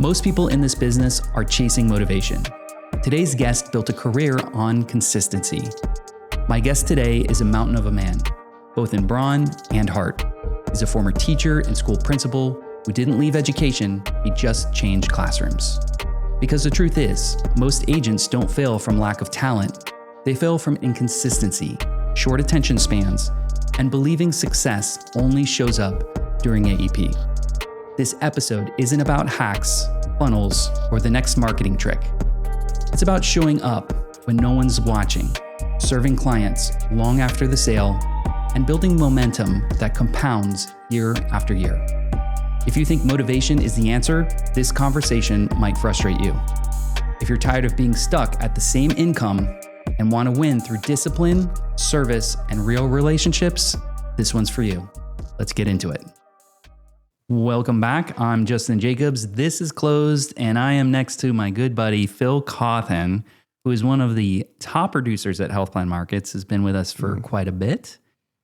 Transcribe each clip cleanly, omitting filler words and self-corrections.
Most people in this business are chasing motivation. Today's guest built a career on consistency. My guest today is a mountain of a man, both in brawn and heart. He's a former teacher and school principal who didn't leave education, he just changed classrooms. Because the truth is, most agents don't fail from lack of talent. They fail from inconsistency, short attention spans, and believing success only shows up during AEP. This episode isn't about hacks, funnels, or the next marketing trick. It's about showing up when no one's watching, serving clients long after the sale, and building momentum that compounds year after year. If you think motivation is the answer, this conversation might frustrate you. If you're tired of being stuck at the same income and want to win through discipline, service, and real relationships, this one's for you. Let's get into it. Welcome back. I'm Justin Jacobs. This is Closed, and I am next to my good buddy, Phil Cauthen, who is one of the top producers at Health Plan Markets, has been with us for quite a bit.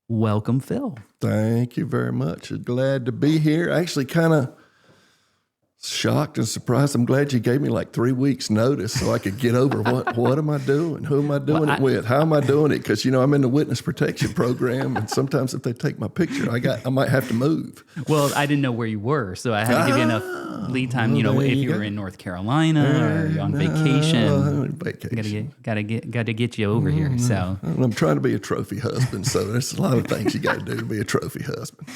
Welcome, Phil. Thank you very much. Glad to be here. Actually, kind of shocked and surprised. I'm glad you gave me like 3 weeks notice so I could get over what am I doing? Who am I doing it with? How am I doing it? Because, I'm in the witness protection program, and sometimes if they take my picture, I might have to move. Well, I didn't know where you were, so I had to give you enough lead time, if you were in North Carolina or on vacation. Got to get you over here. So I'm trying to be a trophy husband, so there's a lot of things you got to do to be a trophy husband.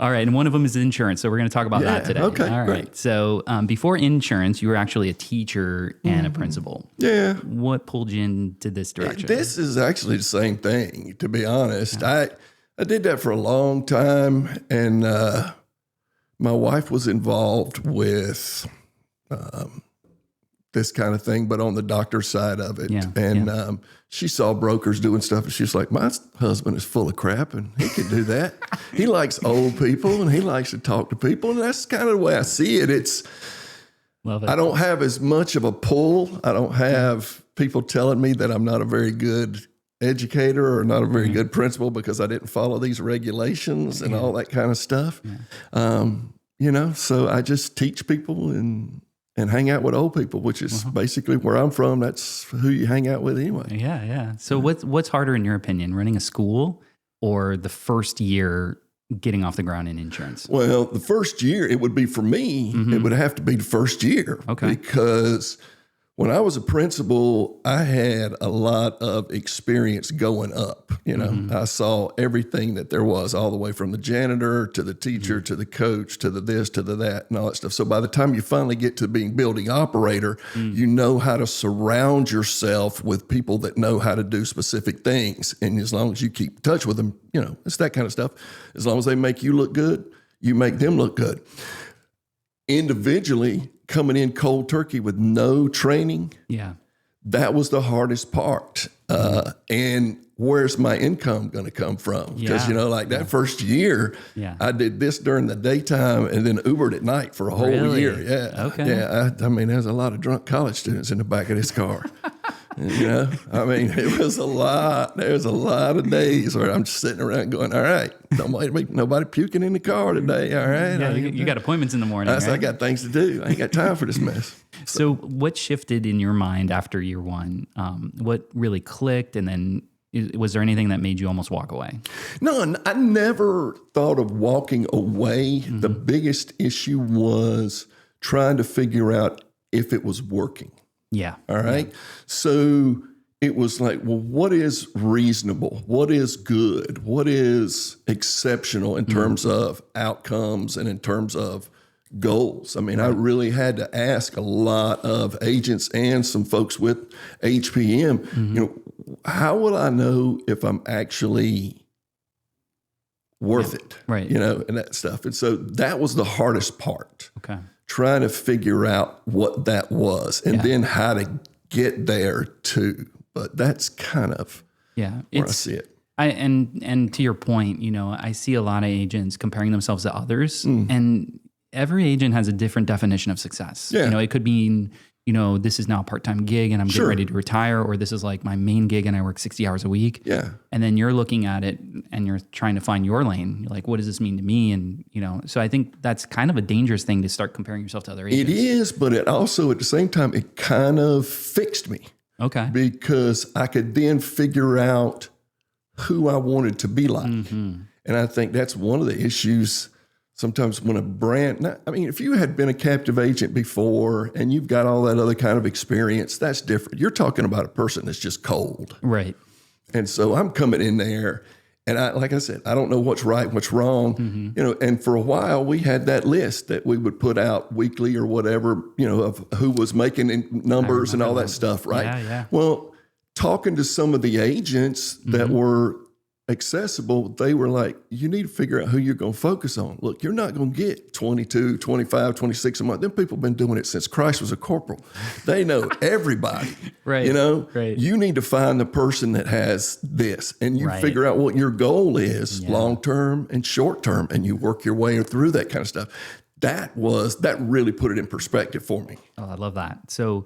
All right, and one of them is insurance, so we're going to talk about that today. Okay, all right. Great. So before insurance, you were actually a teacher and a principal. Yeah. What pulled you into this direction? This is actually the same thing, to be honest. Yeah. I did that for a long time, and my wife was involved with this kind of thing, but on the doctor's side of it. Yeah, and she saw brokers doing stuff, and she was like, my husband is full of crap, and he can do that. He likes old people, and he likes to talk to people, and that's kind of the way I see it. Love it. I don't have as much of a pull. I don't have people telling me that I'm not a very good educator or not a very good principal because I didn't follow these regulations and all that kind of stuff. Yeah. So I just teach people and hang out with old people, which is basically where I'm from. That's who you hang out with anyway. Yeah. So what's harder in your opinion, running a school or the first year getting off the ground in insurance? Well, the first year, it would be for me, it would have to be the first year. Okay. Because when I was a principal, I had a lot of experience going up. I saw everything that there was, all the way from the janitor to the teacher to the coach to the this to the that and all that stuff. So by the time you finally get to being building operator, you know how to surround yourself with people that know how to do specific things. And as long as you keep in touch with them, it's that kind of stuff. As long as they make you look good, you make them look good. Individually, coming in cold turkey with no training, that was the hardest part. And where's my income going to come from? Because, that first year, I did this during the daytime and then Ubered at night for a whole year. Yeah. Okay. Yeah. There's a lot of drunk college students in the back of this car. It was a lot. There's a lot of days where I'm just sitting around going, all right, nobody puking in the car today. All right. Yeah, you got appointments in the morning. Right? I got things to do. I ain't got time for this mess. So what shifted in your mind after year one? What really clicked? And then was there anything that made you almost walk away? No, I never thought of walking away. The biggest issue was trying to figure out if it was working. Yeah. All right. Yeah. So it was like, well, what is reasonable? What is good? What is exceptional in terms of outcomes and in terms of goals? I really had to ask a lot of agents and some folks with HPM, how will I know if I'm actually worth it? Right. And that stuff. And so that was the hardest part. Okay. Trying to figure out what that was and then how to get there too. But that's kind of where I see it. And to your point, I see a lot of agents comparing themselves to others, and every agent has a different definition of success. Yeah. It could mean this is now a part-time gig and I'm getting ready to retire, or this is like my main gig and I work 60 hours a week. Yeah. And then you're looking at it and you're trying to find your lane. You're like, what does this mean to me? And, so I think that's kind of a dangerous thing to start comparing yourself to other agents. It is, but it also, at the same time, it kind of fixed me. Okay. Because I could then figure out who I wanted to be like. Mm-hmm. And I think that's one of the issues sometimes when a brand, if you had been a captive agent before and you've got all that other kind of experience, that's different. You're talking about a person that's just cold. Right. And so I'm coming in there and like I said, I don't know what's right, what's wrong, and for a while we had that list that we would put out weekly or whatever, of who was making numbers and all that stuff. Right. Yeah. Well, talking to some of the agents that were accessible, they were like, you need to figure out who you're going to focus on. Look, you're not going to get 22, 25, 26 a month. Them people have been doing it since Christ was a corporal. They know everybody. Right. Right. You need to find the person that has this, and you figure out what your goal is, long-term and short-term, and you work your way through that kind of stuff. That really put it in perspective for me. Oh, I love that. So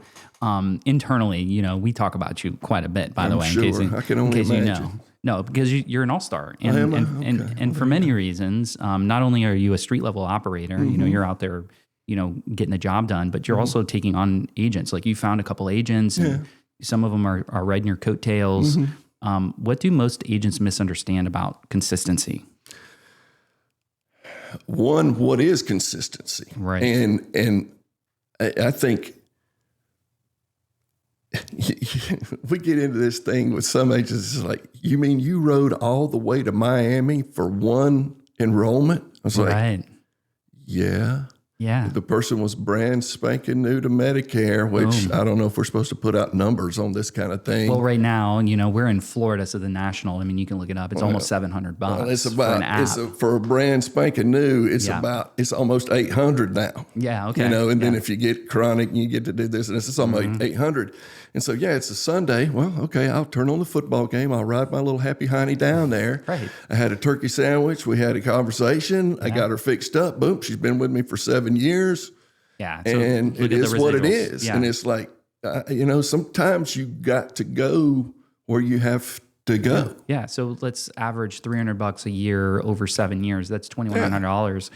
internally, we talk about you quite a bit, by the way. Sure. I can only imagine. No, because you're an all-star. And for many reasons, not only are you a street-level operator, you're out there, getting the job done, but you're also taking on agents. Like you found a couple agents, and some of them are riding your coattails. What do most agents misunderstand about consistency? One, what is consistency? Right. And I think we get into this thing with some agents. It's like, you mean you rode all the way to Miami for one enrollment? I was like, yeah. Yeah. The person was brand spanking new to Medicare, which I don't know if we're supposed to put out numbers on this kind of thing. Well, right now, we're in Florida, so the national, you can look it up. It's almost $700 it's about, for an app. For a brand spanking new, it's almost $800 now. Yeah, okay. And then if you get chronic and you get to do this, and it's almost $800. And so, it's a Sunday. Well, okay, I'll turn on the football game. I'll ride my little happy hiney down there. Right. I had a turkey sandwich. We had a conversation. I got her fixed up. Boom. She's been with me for 7 years. Yeah. So and it is what it is. Yeah. And it's like, sometimes you got to go where you have to go. Yeah. So let's average $300 a year over 7 years. That's $2,100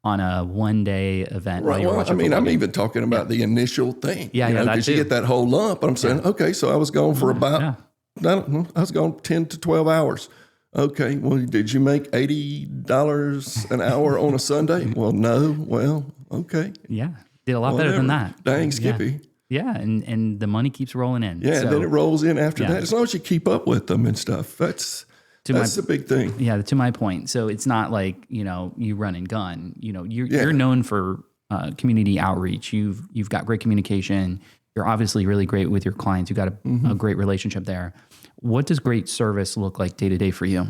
on a one-day event. Right. Well, I'm even talking about the initial thing. Yeah, because you get that whole lump. I'm saying, okay, so I was gone for about, I don't know, I was gone 10 to 12 hours. Okay, well, did you make $80 an hour on a Sunday? Well, no. Well, okay. Yeah, did a lot better than that. Dang, Skippy. Yeah, and the money keeps rolling in. Yeah, and then it rolls in after that. As long as you keep up with them and stuff. That's the big thing. Yeah, to my point. So it's not like, you run and gun. You're known for community outreach. You've got great communication. You're obviously really great with your clients. You've got a great relationship there. What does great service look like day to day for you?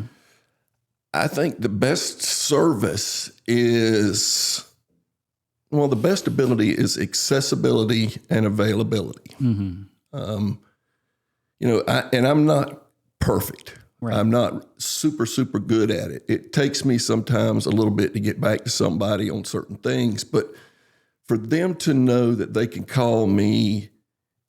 I think the best service is, the best ability is accessibility and availability. And I'm not perfect. Right. I'm not super, super good at it. It takes me sometimes a little bit to get back to somebody on certain things, but for them to know that they can call me,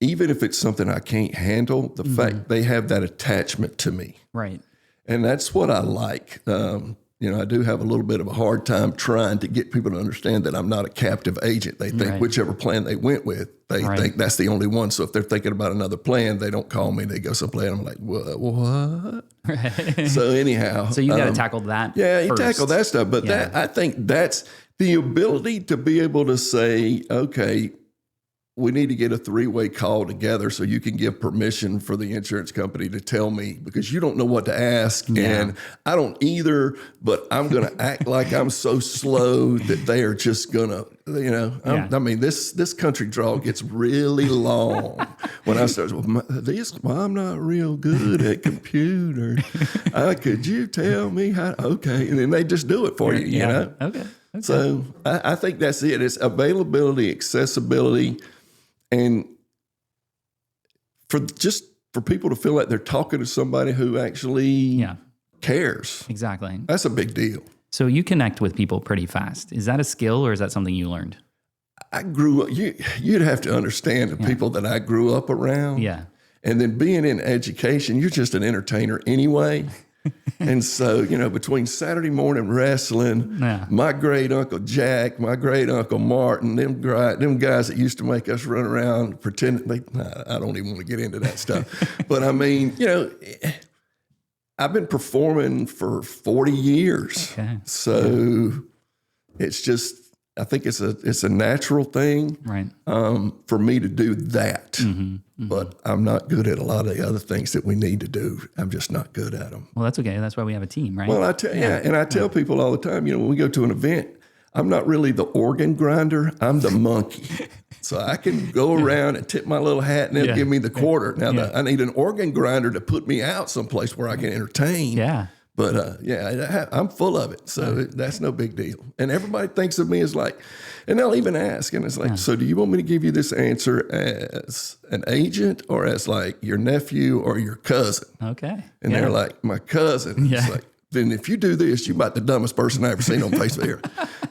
even if it's something I can't handle, the fact they have that attachment to me. Right. And that's what I like. I do have a little bit of a hard time trying to get people to understand that I'm not a captive agent. They think whichever plan they went with, they think that's the only one. So if they're thinking about another plan, they don't call me. They go someplace. I'm like, what? Right. So anyhow. So you got to tackle that Yeah, first. You tackle that stuff. But I think that's the ability to be able to say, okay, we need to get a three-way call together so you can give permission for the insurance company to tell me, because you don't know what to ask. And I don't either, but I'm going to act like I'm so slow that they are just going to, this country draw gets really long when I start, I'm not real good at computer. Could you tell me how? Okay. And then they just do it for you, you know? Okay. So I think that's it. It's availability, accessibility, and for people to feel like they're talking to somebody who actually cares. Exactly. That's a big deal. So you connect with people pretty fast. Is that a skill or is that something you learned? I grew up, you'd have to understand the people that I grew up around. Yeah. And then being in education, you're just an entertainer anyway. And so, between Saturday morning wrestling, my great Uncle Jack, my great Uncle Martin, them guys that used to make us run around pretending I don't even want to get into that stuff. But I mean, I've been performing for 40 years. Okay. So it's just, I think it's a natural thing, right, for me to do that. But I'm not good at a lot of the other things that we need to do. I'm just not good at them. Well, that's okay. That's why we have a team, right? Well, I tell people all the time, when we go to an event, I'm not really the organ grinder. I'm the monkey. So I can go around and tip my little hat and they'll give me the quarter. Now, I need an organ grinder to put me out someplace where I can entertain. Yeah. But I'm full of it. So that's no big deal. And everybody thinks of me as like, and they'll even ask, and it's like, so do you want me to give you this answer as an agent or as like your nephew or your cousin? Okay. And they're like, my cousin. Yeah. It's like, then if you do this, you're about the dumbest person I ever seen on Facebook.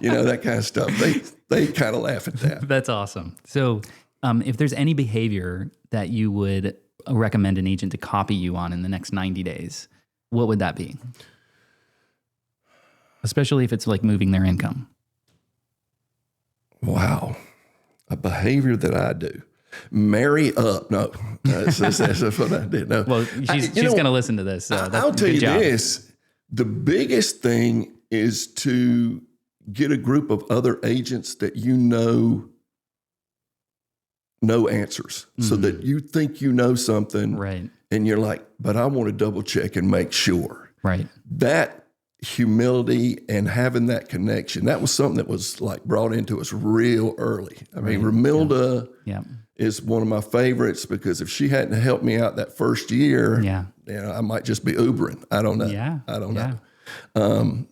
That kind of stuff. They kind of laugh at that. That's awesome. So if there's any behavior that you would recommend an agent to copy you on in the next 90 days, what would that be? Especially if it's like moving their income. Wow. A behavior that I do. Marry up. No, that's what I did. No. Well, she's going to listen to this. So I'll tell you this. The biggest thing is to get a group of other agents that know answers, so that you think you know something. Right. And you're like, but I want to double check and make sure. Right. That humility and having that connection, that was something that was like brought into us real early. I mean, Ramilda is one of my favorites because if she hadn't helped me out that first year, I might just be Ubering. I don't know. Yeah. I don't know.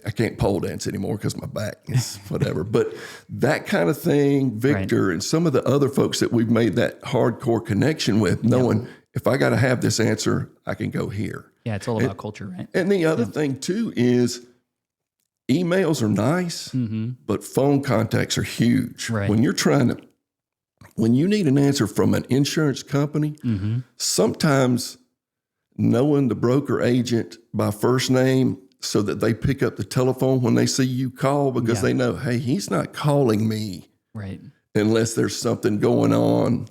I can't pole dance anymore because my back is whatever. But that kind of thing, Victor, and some of the other folks that we've made that hardcore connection with, knowing if I got to have this answer, I can go here. Yeah, it's all about culture, right? And the other thing, too, is emails are nice, but phone contacts are huge. Right. When you need an answer from an insurance company, sometimes knowing the broker agent by first name so that they pick up the telephone when they see you call because they know, hey, he's not calling me unless there's something going on.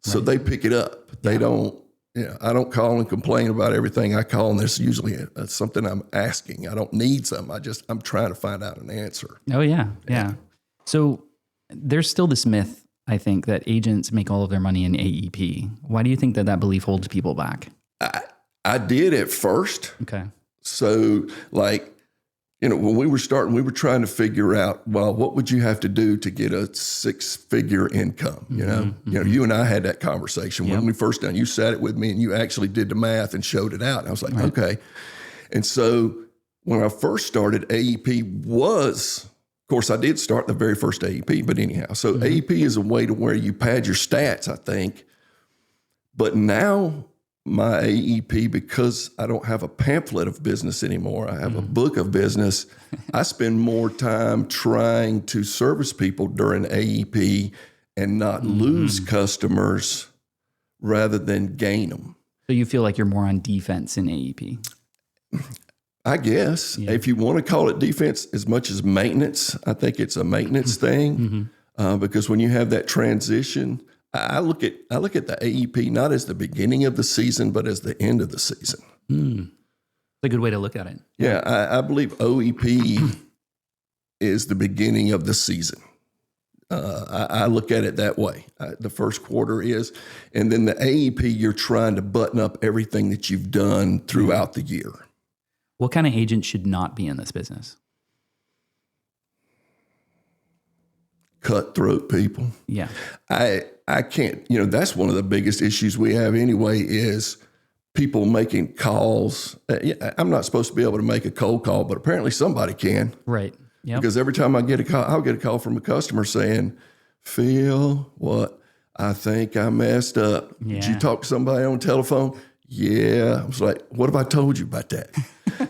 So they pick it up. They don't, I don't call and complain about everything. I call and there's usually something I'm asking. I don't need something. I'm trying to find out an answer. Oh, yeah. So there's still this myth, I think, that agents make all of their money in AEP. Why do you think that belief holds people back? I did at first. Okay. So when we were starting, we were trying to figure out, well, what would you have to do to get a 6-figure income? You and I had that conversation when we first done. You sat it with me and you actually did the math and showed it out. And I was like, okay. And so when I first started, AEP was, of course, I did start the very first AEP, but anyhow. So AEP is a way to where you pad your stats, I think. But now my AEP, because I don't have a pamphlet of business anymore, I have a book of business. I spend more time trying to service people during AEP and not lose customers rather than gain them. So you feel like you're more on defense in AEP? I guess. If you want to call it defense as much as maintenance, I think it's a maintenance thing because when you have that transition, I look at the AEP not as the beginning of the season, but as the end of the season. It's a good way to look at it. Yeah, I believe OEP is the beginning of the season. I look at it that way. The first quarter is, and then the AEP, you're trying to button up everything that you've done throughout the year. What kind of agent should not be in this business? Cutthroat people. Yeah. I can't, that's one of the biggest issues we have anyway is people making calls. I'm not supposed to be able to make a cold call, but apparently somebody can. Right. Yeah. Because every time I get a call, I'll get a call from a customer saying, Phil, what? I think I messed up. Yeah. Did you talk to somebody on the telephone? Yeah. I was like, what have I told you about that?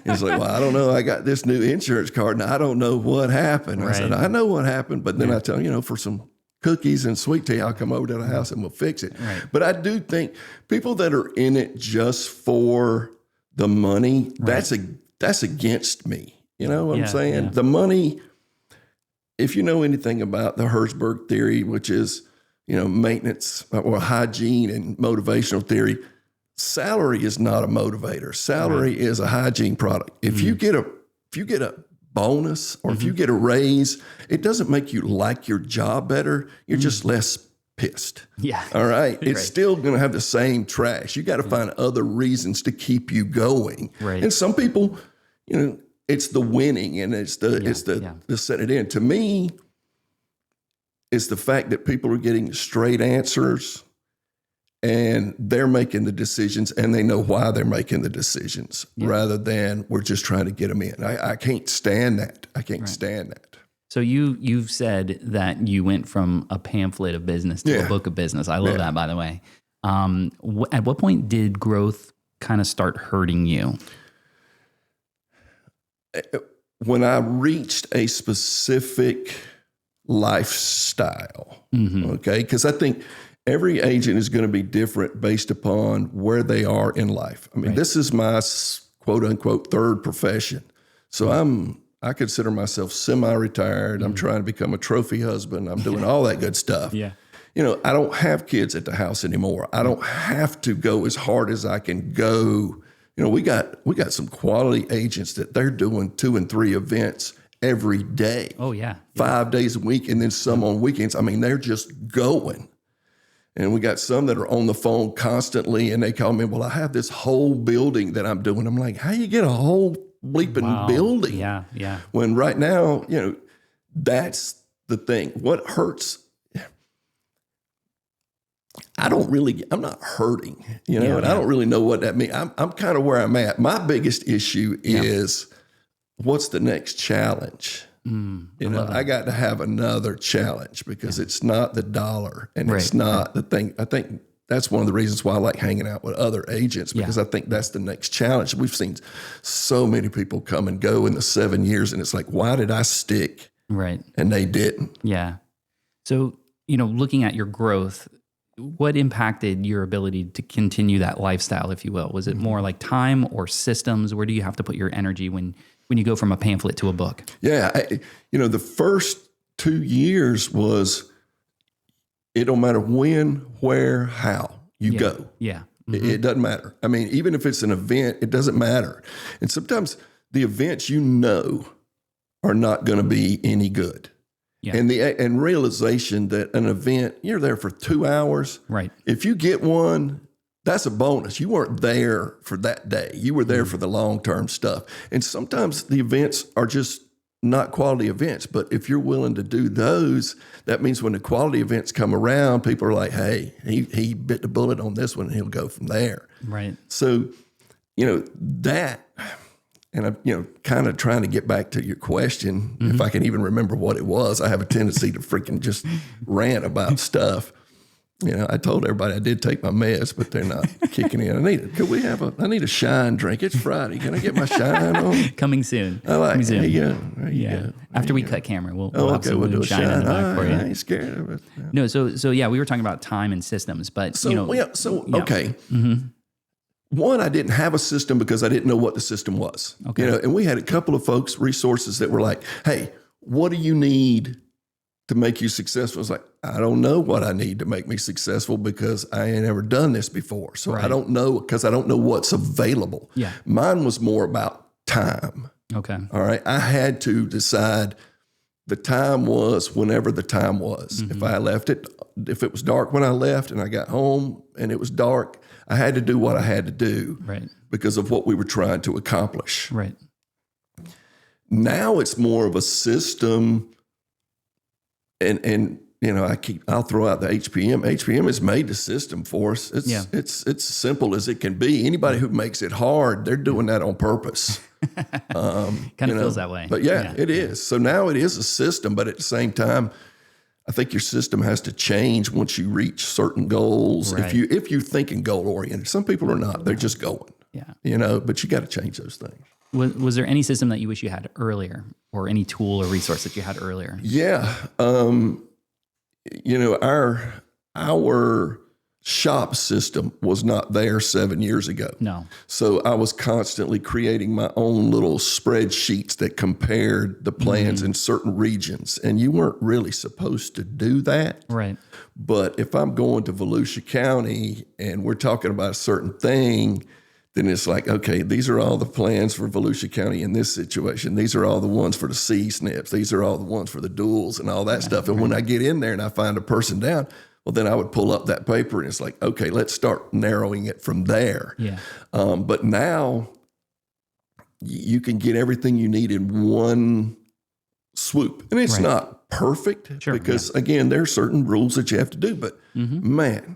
He's like, well, I don't know. I got this new insurance card and I don't know what happened. I said, I know what happened. But then I tell him, for some cookies and sweet tea, I'll come over to the house and we'll fix it. Right. But I do think people that are in it just for the money, that's against me. You know what I'm saying? Yeah. The money, if you know anything about the Herzberg theory, which is, maintenance or hygiene and motivational theory, salary is not a motivator. Salary is a hygiene product. If you get a bonus or if you get a raise, it doesn't make you like your job better. You're just less pissed. Yeah. All right. It's still going to have the same trash. You got to find other reasons to keep you going. Right. And some people, it's the winning and it's the set it in. To me, it's the fact that people are getting straight answers and they're making the decisions and they know why they're making the decisions rather than we're just trying to get them in. I can't stand that. I can't stand that. So you've said that you went from a pamphlet of business to a book of business. I love that, by the way. At what point did growth kind of start hurting you? When I reached a specific lifestyle, okay? Because I think every agent is going to be different based upon where they are in life. I mean, this is my quote unquote third profession. So I consider myself semi-retired. I'm trying to become a trophy husband. I'm doing all that good stuff. Yeah. I don't have kids at the house anymore. I don't have to go as hard as I can go. We got some quality agents that they're doing 2 and 3 events every day. Oh, yeah. 5 days a week and then some on weekends. I mean, they're just going. And we got some that are on the phone constantly and they call me, well, I have this whole building that I'm doing. I'm like, how you get a whole bleeping building? Yeah, yeah. When right now, that's the thing. What hurts, I'm not hurting, and I don't really know what that means. I'm kind of where I'm at. My biggest issue is what's the next challenge? I got to have another challenge because it's not the dollar and it's not the thing. I think that's one of the reasons why I like hanging out with other agents because I think that's the next challenge. We've seen so many people come and go in the 7 years and it's like, why did I stick? Right. And they didn't. Yeah. So, looking at your growth, what impacted your ability to continue that lifestyle, if you will? Was it more like time or systems? Where do you have to put your energy when you go from a pamphlet to a book? Yeah. The first 2 years was, it don't matter when, where, how you go. Yeah. It doesn't matter. I mean, even if it's an event, it doesn't matter. And sometimes the events are not going to be any good. Yeah. And realization that an event, you're there for 2 hours. Right. If you get one, that's a bonus. You weren't there for that day. You were there for the long-term stuff. And sometimes the events are just not quality events. But if you're willing to do those, that means when the quality events come around, people are like, hey, he bit the bullet on this one and he'll go from there. Right. So, that... And I'm, kind of trying to get back to your question, if I can even remember what it was. I have a tendency to freaking just rant about stuff. I told everybody I did take my meds, but they're not kicking in. I need a shine drink. It's Friday. Can I get my shine on? Coming soon. I like it. There you go. There you go. After we cut camera, we'll have we'll do a shine in the back for you. I ain't scared of it. No, so we were talking about time and systems, but okay. One, I didn't have a system because I didn't know what the system was. Okay. And we had a couple of folks, resources that were like, hey, what do you need to make you successful? I was like, I don't know what I need to make me successful because I ain't ever done this before. So I don't know because I don't know what's available. Yeah. Mine was more about time. Okay. All right. I had to decide the time was whenever the time was. If I left it, if it was dark when I left and I got home and it was dark, I had to do what I had to do because of what we were trying to accomplish. Right. Now it's more of a system, and I'll throw out the HPM. HPM has made the system for us. It's simple as it can be. Anybody who makes it hard, they're doing that on purpose. Kind of feels that way. But it is. So now it is a system, but at the same time, I think your system has to change once you reach certain goals. Right. If you're thinking goal oriented, some people are not. They're just going. Yeah. But you got to change those things. Was there any system that you wish you had earlier, or any tool or resource that you had earlier? Yeah. our shop system was not there 7 years ago. No. So I was constantly creating my own little spreadsheets that compared the plans in certain regions. And you weren't really supposed to do that. Right. But if I'm going to Volusia County and we're talking about a certain thing, then it's like, okay, these are all the plans for Volusia County in this situation. These are all the ones for the C-SNPs. These are all the ones for the duals and all that stuff. And when I get in there and I find a person down, well, then I would pull up that paper and it's like, okay, let's start narrowing it from there. Yeah. But now you can get everything you need in one swoop. And it's not perfect because, again, there are certain rules that you have to do. But, man,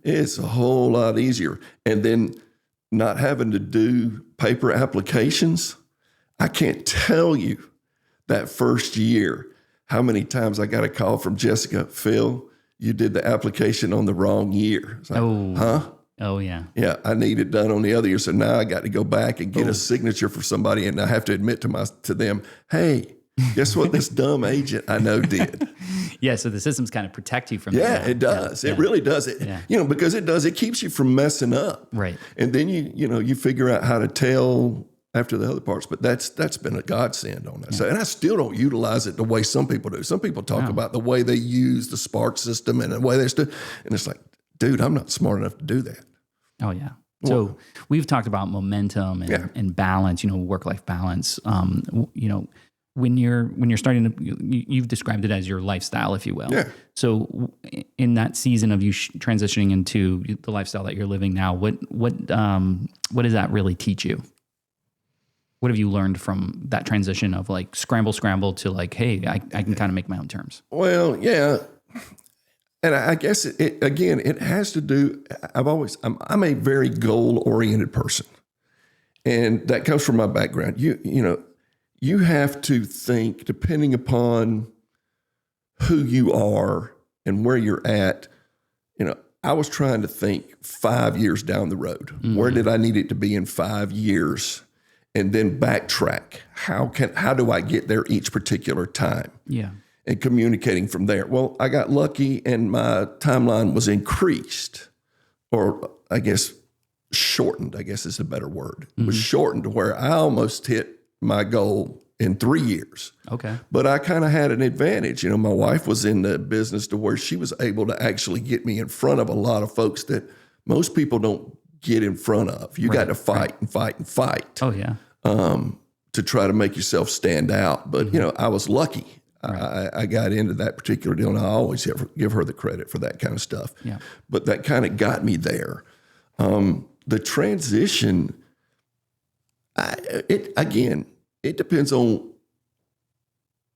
it's a whole lot easier. And then not having to do paper applications, I can't tell you that first year how many times I got a call from Jessica, Phil, you did the application on the wrong year. It's like, huh? Oh, yeah. Yeah, I need it done on the other year. So now I got to go back and get a signature for somebody, and I have to admit to them, hey, guess what this dumb agent I know did? Yeah, so the systems kind of protect you from that. Yeah, it does. It really does. Because it keeps you from messing up. Right. And then you figure out how to tell after the other parts, but that's been a godsend on that. So, and I still don't utilize it the way some people do. Some people talk about the way they use the Spark system and the way they and it's like, dude, I'm not smart enough to do that. Oh yeah. So we've talked about momentum and balance, work-life balance. When you're starting to, you've described it as your lifestyle, if you will. Yeah. So in that season of you transitioning into the lifestyle that you're living now, what does that really teach you? What have you learned from that transition of like scramble to like, hey, I can kind of make my own terms? Well, yeah. And I guess it has to do, I'm a very goal-oriented person. And that comes from my background. You have to think, depending upon who you are and where you're at, I was trying to think 5 years down the road. Mm-hmm. Where did I need it to be in 5 years? And then backtrack. How do I get there each particular time? Yeah. And communicating from there. Well, I got lucky and my timeline was increased, or I guess shortened, I guess is a better word. It was shortened to where I almost hit my goal in 3 years. Okay. But I kind of had an advantage. My wife was in the business to where she was able to actually get me in front of a lot of folks that most people don't get in front of. You got to fight and fight and fight. Oh, yeah. To try to make yourself stand out. But, I was lucky. Right. I got into that particular deal, and I always give her the credit for that kind of stuff. Yeah. But that kind of got me there. The transition, it depends on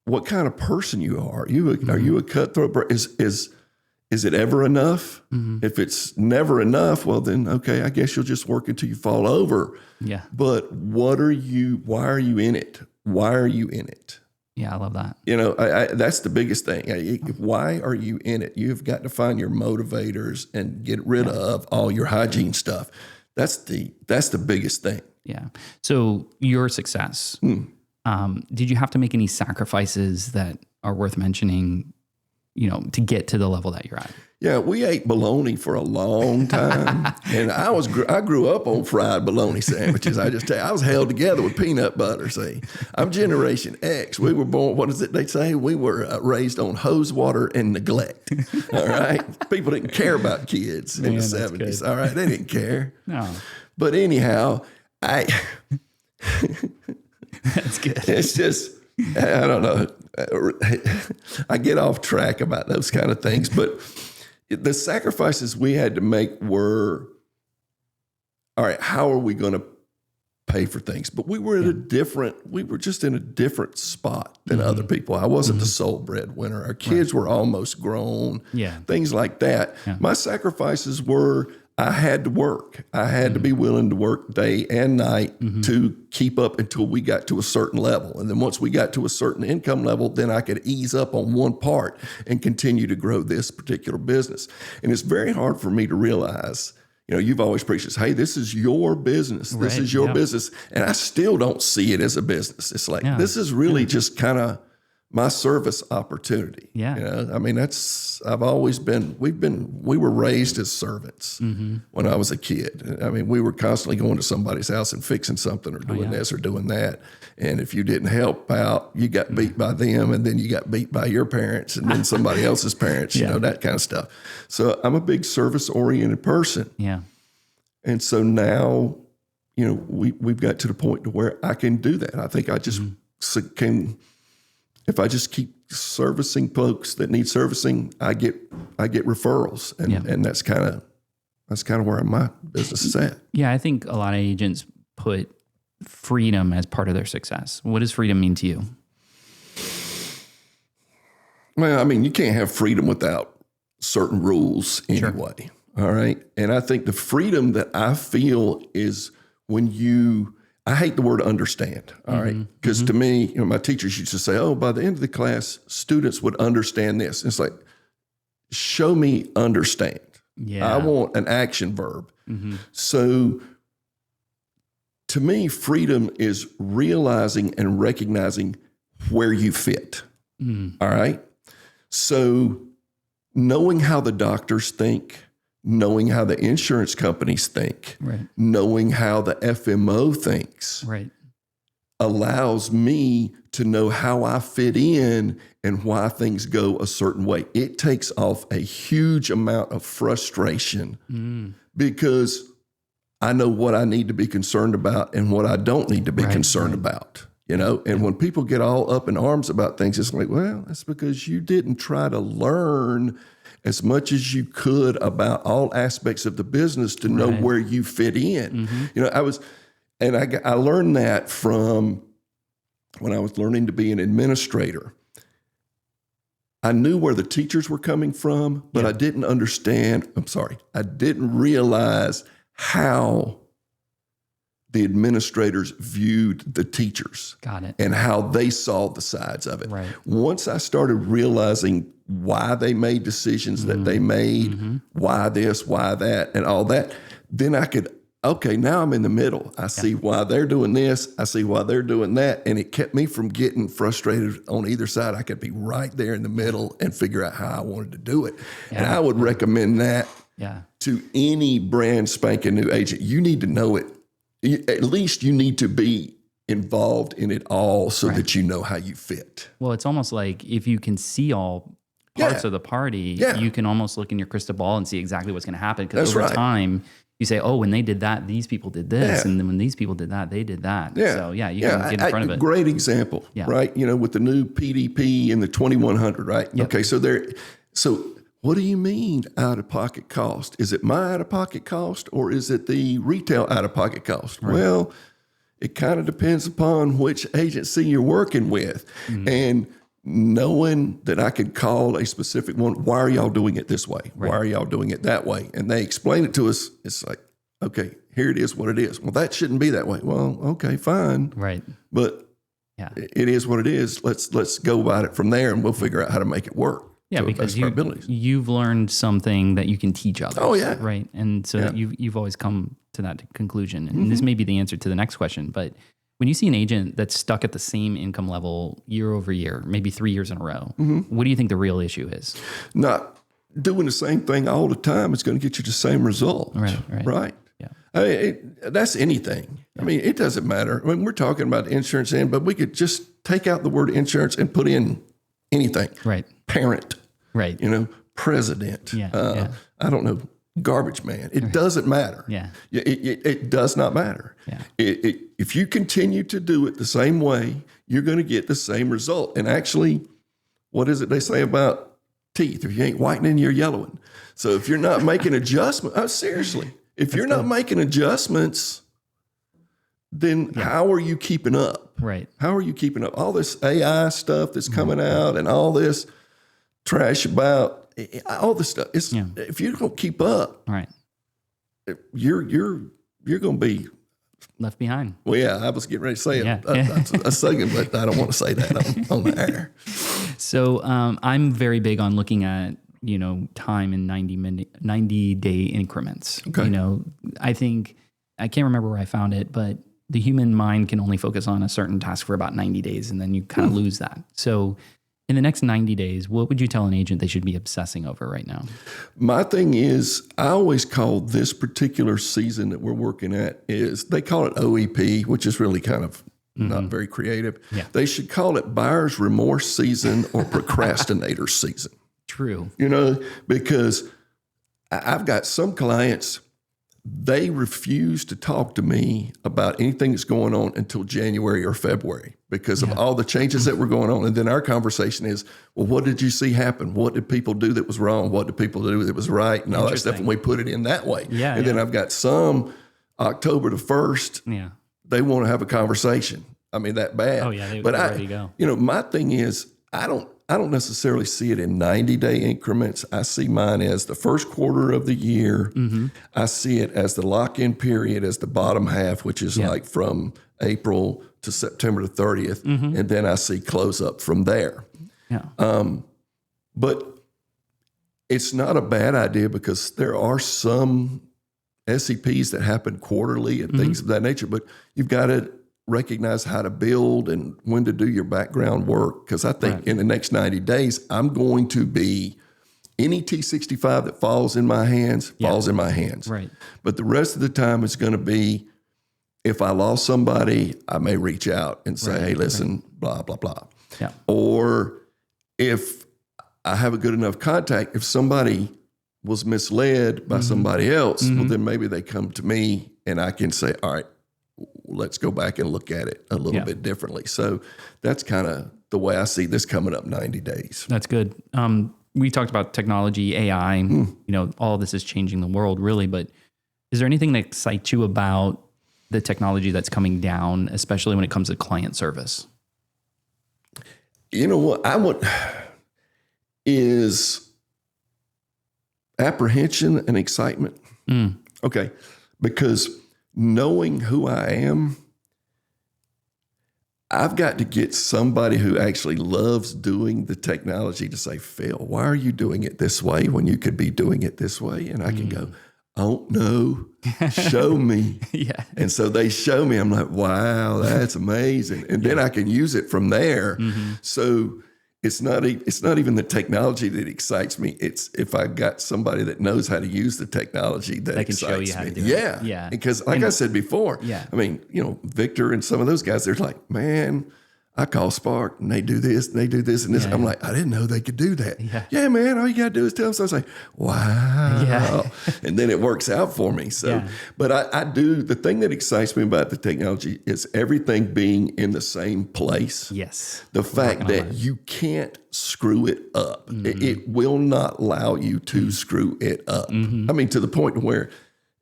what kind of person you are. Are you a cutthroat? Is it ever enough? Mm-hmm. If it's never enough, well then, okay, I guess you'll just work until you fall over. Yeah. But why are you in it? Why are you in it? Yeah, I love that. That's the biggest thing. Why are you in it? You've got to find your motivators and get rid of all your hygiene stuff. That's the biggest thing. Yeah. So your success, did you have to make any sacrifices that are worth mentioning, to get to the level that you're at? Yeah, we ate bologna for a long time, and I grew up on fried bologna sandwiches. I just tell you, I was held together with peanut butter. See, I'm Generation X. We were born. What is it they say? We were raised on hose water and neglect. All right, people didn't care about kids in the 70s. All right, they didn't care. No, but anyhow, that's good. It's just, I don't know. I get off track about those kind of things, but the sacrifices we had to make were, all right, how are we going to pay for things? But we were we were just in a different spot than other people. I wasn't the sole breadwinner. Our kids were almost grown, things like that. Yeah. My sacrifices were, I had to work. I had to be willing to work day and night to keep up until we got to a certain level. And then once we got to a certain income level, then I could ease up on one part and continue to grow this particular business. And it's very hard for me to realize, you've always preached this, hey, this is your business. This is your business. And I still don't see it as a business. It's like, this is really just kind of my service opportunity. Yeah. You know, I mean, we were raised as servants when I was a kid. I mean, we were constantly going to somebody's house and fixing something or doing this or doing that. And if you didn't help out, you got beat by them, and then you got beat by your parents and then somebody else's parents, you know, that kind of stuff. So I'm a big service oriented person. Yeah. And so now, you know, we've got to the point to where I can do that. I think I just can. If I just keep servicing folks that need servicing, I get referrals, and that's kind of where my business is at. Yeah, I think a lot of agents put freedom as part of their success. What does freedom mean to you? Well, I mean, you can't have freedom without certain rules anyway. All right, and I think the freedom that I feel is when I hate the word understand, all right? Because to me, you know, my teachers used to say, oh, by the end of the class, students would understand this. And it's like, show me understand. Yeah. I want an action verb. So to me, freedom is realizing and recognizing where you fit, all right? So knowing how the doctors think, knowing how the insurance companies think, knowing how the FMO thinks, allows me to know how I fit in and why things go a certain way. It takes off a huge amount of frustration because I know what I need to be concerned about and what I don't need to be concerned about. You know, and when people get all up in arms about things, it's like, well, that's because you didn't try to learn as much as you could about all aspects of the business to know where you fit in. You know, I learned that from when I was learning to be an administrator. I knew where the teachers were coming from, but I didn't I didn't realize how the administrators viewed the teachers. Got it. And how they saw the sides of it. Right. Once I started realizing why they made decisions that they made, why this, why that, and all that, then I could, okay, now I'm in the middle. I see why they're doing this. I see why they're doing that. And it kept me from getting frustrated on either side. I could be right there in the middle and figure out how I wanted to do it. Yeah. And I would recommend that to any brand spanking new agent. You need to know it. At least you need to be involved in it all so that you know how you fit. Well, it's almost like if you can see all parts of the party, you can almost look in your crystal ball and see exactly what's going to happen. Because over time, you say, oh, when they did that, these people did this. And then when these people did that, they did that. Yeah. So, you can get in front of it. Great example, right? You know, with the new PDP and the 2100, right? Yep. Okay, so what do you mean out-of-pocket cost? Is it my out-of-pocket cost or is it the retail out-of-pocket cost? Right. Well, it kind of depends upon which agency you're working with. And knowing that I could call a specific one, why are y'all doing it this way? Why are y'all doing it that way? And they explain it to us. It's like, okay, here it is what it is. Well, that shouldn't be that way. Well, okay, fine. Right. But it is what it is. Let's go about it from there and we'll figure out how to make it work. Yeah, because you've learned something that you can teach others. Oh, yeah. Right. And so you've always come to that conclusion. And this may be the answer to the next question. But when you see an agent that's stuck at the same income level year over year, maybe 3 years in a row, what do you think the real issue is? Not doing the same thing all the time is going to get you the same result. Right. Yeah. I mean, that's anything. Yeah. I mean, it doesn't matter. I mean, we're talking about insurance but we could just take out the word insurance and put in anything. Right. Parent. Right. You know, president. I don't know, garbage man. It doesn't matter. Yeah. It does not matter. Yeah. If you continue to do it the same way, you're going to get the same result. And actually, what is it they say about teeth? If you ain't whitening, you're yellowing. So if you're not making adjustments, seriously, if you're not making adjustments, then how are you keeping up? Right. How are you keeping up? All this AI stuff that's coming out and all this trash about all this stuff. If you don't keep up, you're going to be left behind. Well, I was getting ready to say it. That's a second, but I don't want to say that on the air. So I'm very big on looking at, time in 90-day increments. Okay. I think, I can't remember where I found it, but the human mind can only focus on a certain task for about 90 days, and then you kind of lose that. So In the next 90 days, what would you tell an agent they should be obsessing over right now? My thing is, I always call this particular season that we're working at is, they call it OEP, which is really kind of not very creative. Yeah. They should call it buyer's remorse season or procrastinator season. True. Because I've got some clients, they refuse to talk to me about anything that's going on until January or February because of all the changes that were going on. And then our conversation is, well, what did you see happen? What did people do that was wrong? What did people do that was right? And all that stuff. And we put it in that way. Yeah, and then I've got some October the 1st, they want to have a conversation. I mean, that bad. Oh, yeah, they're ready to go. My thing is, I don't necessarily see it in 90-day increments. I see mine as the first quarter of the year. I see it as the lock-in period as the bottom half, which is like from April to September the 30th. And then I see close up from there. But it's not a bad idea because there are some SEPs that happen quarterly and things of that nature, but you've got to recognize how to build and when to do your background work. Because I think in the next 90 days, I'm going to be any T65 that falls in my hands, falls in my hands. Right. But the rest of the time, it's going to be, if I lost somebody, I may reach out and say, hey, listen, blah, blah, blah. Yeah. Or if I have a good enough contact, if somebody was misled by somebody else, well, then maybe they come to me and I can say, all right, let's go back and look at it a little bit differently. So that's kind of the way I see this coming up 90 days. That's good. We talked about technology, AI, all of this is changing the world really, but is there anything that excites you about the technology that's coming down, especially when it comes to client service? You know what I want is apprehension and excitement. Okay. Because knowing who I am, I've got to get somebody who actually loves doing the technology to say, Phil, why are you doing it this way when you could be doing it this way? And I can go, I don't know. Show me. And so they show me. I'm like, wow, that's amazing. And then I can use it from there. So it's not even the technology that excites me. It's if I got somebody that knows how to use the technology that I can excites show you how me. to do it. Yeah. Because like I said before, I mean, Victor and some of those guys, they're like, man, I call Spark and they do this and they do this and this. I'm like, I didn't know they could do that. Yeah, man, all you got to do is tell them. So I was like, wow. And then it works out for me. So, but I do, the thing that excites me about the technology is everything being in the same place. Yes. The fact that you can't screw it up. It will not allow you to screw it up. I mean, to the point where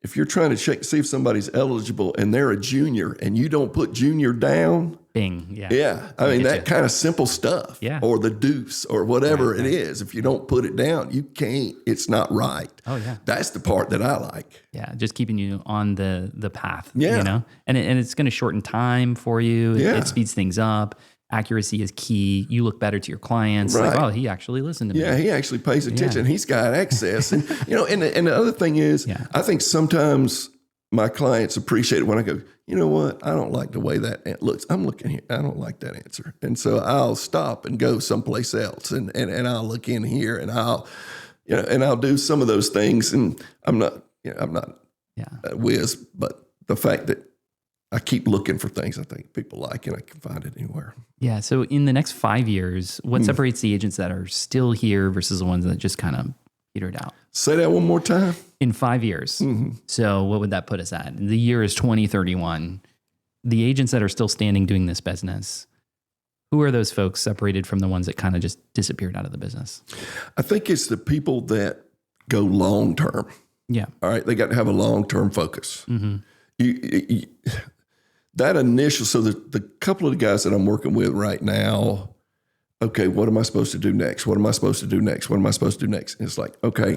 if you're trying to see if somebody's eligible and they're a junior and you don't put junior down, bing. I mean, that kind of simple stuff. Or the deuce or whatever it is. If you don't put it down, you can't. It's not right. Oh, yeah. That's the part that I like. Yeah, just keeping you on the path. And it's going to shorten time for you. It speeds things up. Accuracy is key. You look better to your clients. Like, oh, he actually listened to me. Yeah, he actually pays attention. He's got access. And, and the other thing is, I think sometimes my clients appreciate it when I go, you know what? I don't like the way that looks. I'm looking here. I don't like that answer. And so I'll stop and go someplace else and I'll look in here and I'll do some of those things. And I'm not a whiz, but the fact that I keep looking for things I think people like and I can find it anywhere. Yeah. So in the next 5 years, what separates the agents that are still here versus the ones that just kind of petered out? Say that one more time. In 5 years. So what would that put us at? The year is 2031. The agents that are still standing doing this business, who are those folks separated from the ones that kind of just disappeared out of the business? I think it's the people that go long term. Yeah. All right. They got to have a long-term focus. That initial, so the couple of the guys that I'm working with right now, okay, what am I supposed to do next? What am I supposed to do next? What am I supposed to do next? And it's like, okay,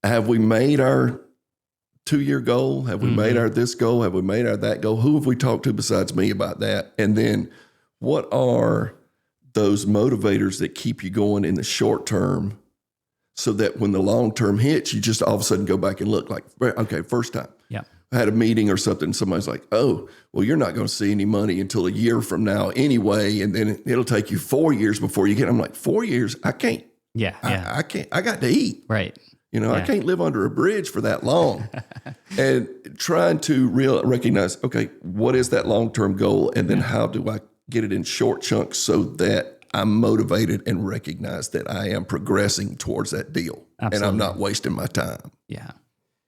have we made our 2-year goal? Have we made our this goal? Have we made our that goal? Who have we talked to besides me about that? And then what are those motivators that keep you going in the short term so that when the long term hits, you just all of a sudden go back and look like, okay, first time. had a meeting or something. Somebody's like, oh, well, you're not going to see any money until a year from now anyway. And then it'll take you 4 years before you get, I'm like, 4 years? I can't. Yeah. I can't, I got to eat. Right. I can't live under a bridge for that long. And trying to recognize, okay, what is that long-term goal? And then how do I get it in short chunks so that I'm motivated and recognize that I am progressing towards that deal. Absolutely. And I'm not wasting my time. Yeah.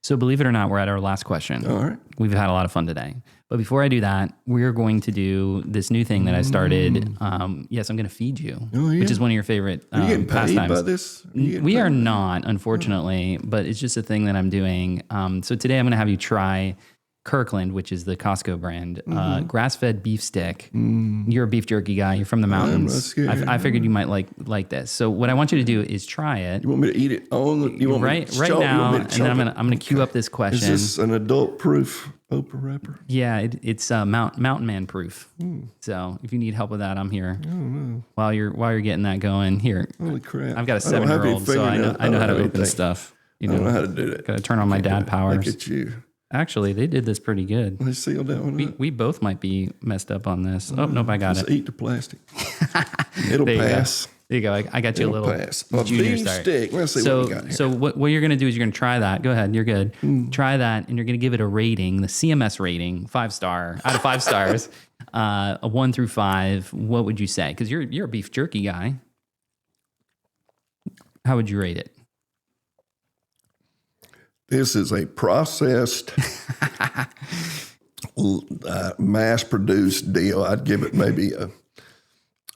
So believe it or not, we're at our last question. All right. We've had a lot of fun today. But before I do that, we're going to do this new thing that I started. Yes, I'm going to feed you, which is one of your favorite Are you getting paid pastimes. by this? We are not, unfortunately, but it's just a thing that I'm doing. So today I'm going to have you try Kirkland, which is the Costco brand, grass-fed beef stick. You're a beef jerky guy. You're from the mountains. I figured you might like this. So what I want you to do is try it. You want me to eat it on? You want right now, and then I'm gonna queue up this question. Is this an adult-proof Oprah wrapper? Yeah, it's Mountain Man proof. So if you need help with that, I'm here. I don't know. While you're getting that going, here. Holy crap! I've got a 7-year-old, so I know how to open stuff. I don't know how to do that. Got to turn on my dad powers. Look at you. Actually, they did this pretty good. They sealed that one up. We both might be messed up on this. Oh, nope, I got it. Just eat the plastic. It'll pass. There you go. I got you a little junior beef stick. Let's see what we got here. So what you're going to do is you're going to try that. Go ahead. You're good. Try that, and you're going to give it a rating, the CMS rating, 5-star, out of 5 stars, a 1 through 5. What would you say? Because you're a beef jerky guy. How would you rate it? This is a processed, mass-produced deal. I'd give it maybe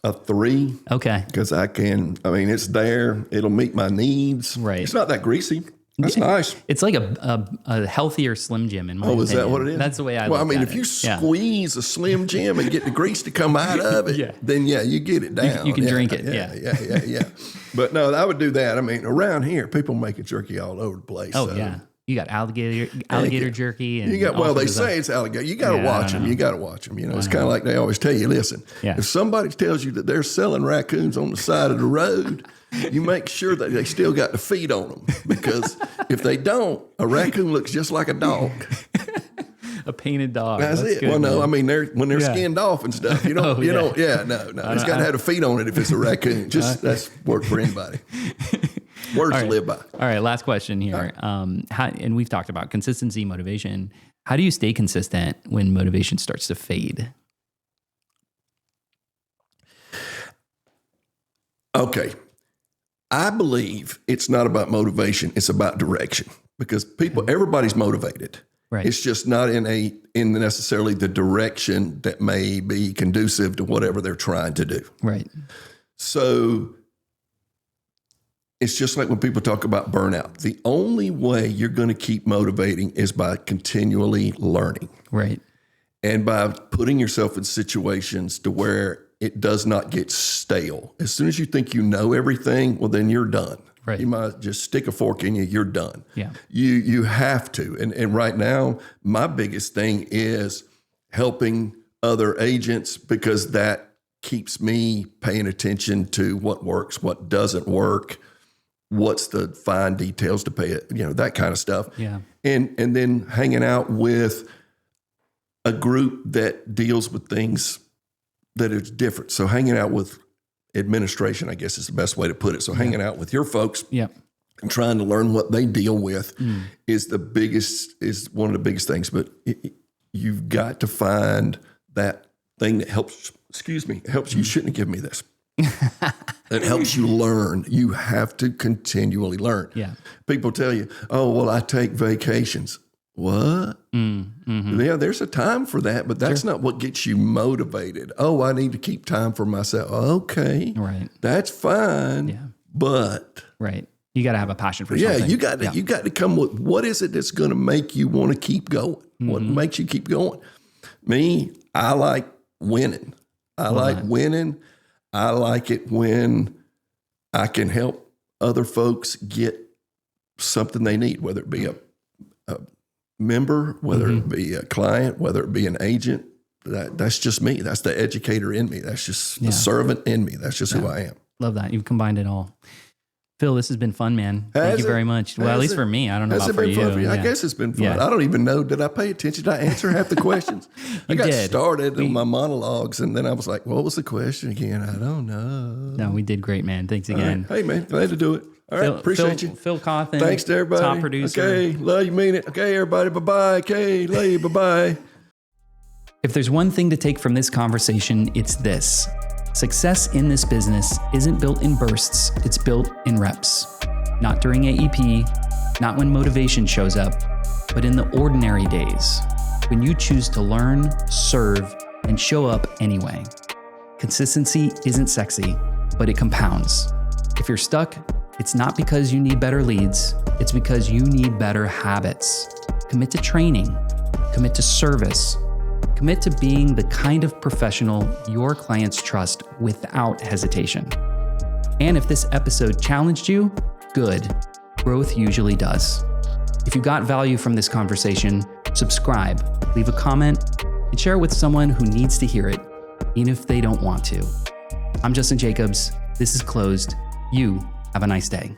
a 3. Okay. Because it's there. It'll meet my needs. Right. It's not that greasy. That's nice. It's like a healthier Slim Jim in my opinion. Is that what it is? That's the way I look at it. Well, if you squeeze a Slim Jim and get the grease to come out of it, then you get it down. You can drink it. Yeah. But no, I would do that. Around here, people making jerky all over the place. Oh, yeah. You got alligator jerky. And they say it's alligator. You got to watch them. You got to watch them. It's kind of like they always tell you, listen, if somebody tells you that they're selling raccoons on the side of the road, you make sure that they still got the feet on them. Because if they don't, a raccoon looks just like a dog. A painted dog. That's it. Good, when they're skinned off and stuff, no. It's got to have the feet on it if it's a raccoon. That's work for anybody. Words to live by. All right, last question here. And we've talked about consistency, motivation. How do you stay consistent when motivation starts to fade? Okay. I believe it's not about motivation. It's about direction because everybody's motivated. Right. It's just not in necessarily the direction that may be conducive to whatever they're trying to do. Right. So it's just like when people talk about burnout. The only way you're going to keep motivating is by continually learning. Right. And by putting yourself in situations to where it does not get stale. As soon as you think you know everything, well, then you're done. Right. You might just stick a fork in you, you're done. Yeah. You have to. And right now, my biggest thing is helping other agents because that keeps me paying attention to what works, what doesn't work, what's the fine details to pay it, that kind of stuff. Yeah. And then hanging out with a group that deals with things that is different. So hanging out with administration, I guess is the best way to put it. So hanging out with your folks and trying to learn what they deal with is one of the biggest things. But you've got to find that thing that helps you. You shouldn't have given me this. That helps you learn. You have to continually learn. Yeah. People tell you, oh, well, I take vacations. What? Yeah, there's a time for that, but that's not what gets you motivated. Oh, I need to keep time for myself. Okay. Right. That's fine. Yeah. But right. You got to have a passion for something. Yeah, you got to come with what is it that's going to make you want to keep going? What makes you keep going? Me, I like winning. I like winning. I like it when I can help other folks get something they need, whether it be a member, whether it be a client, whether it be an agent. That's just me. That's the educator in me. That's just the servant in me. That's just who I am. Love that. You've combined it all. Phil, this has been fun, man. Thank you very much. Well, at least for me. I don't know about for you. I guess it's been fun. Yeah. I don't even know. Did I pay attention? Did I answer half the questions? I got started on my monologues, and then I was like, what was the question again? I don't know. No, we did great, man. Thanks again. Right. Hey, man, glad to do it. All right, appreciate you. Phil Cauthen. Thanks to everybody. Top producer. Okay, love you, mean it. Okay, everybody, bye-bye. Okay, love you, bye-bye. If there's one thing to take from this conversation, it's this. Success in this business isn't built in bursts, it's built in reps. Not during AEP, not when motivation shows up, but in the ordinary days, when you choose to learn, serve, and show up anyway. Consistency isn't sexy, but it compounds. If you're stuck, it's not because you need better leads, it's because you need better habits. Commit to training, commit to service, commit to being the kind of professional your clients trust without hesitation. And if this episode challenged you, good. Growth usually does. If you got value from this conversation, subscribe, leave a comment, and share it with someone who needs to hear it, even if they don't want to. I'm Justin Jacobs. This is Closed. You have a nice day.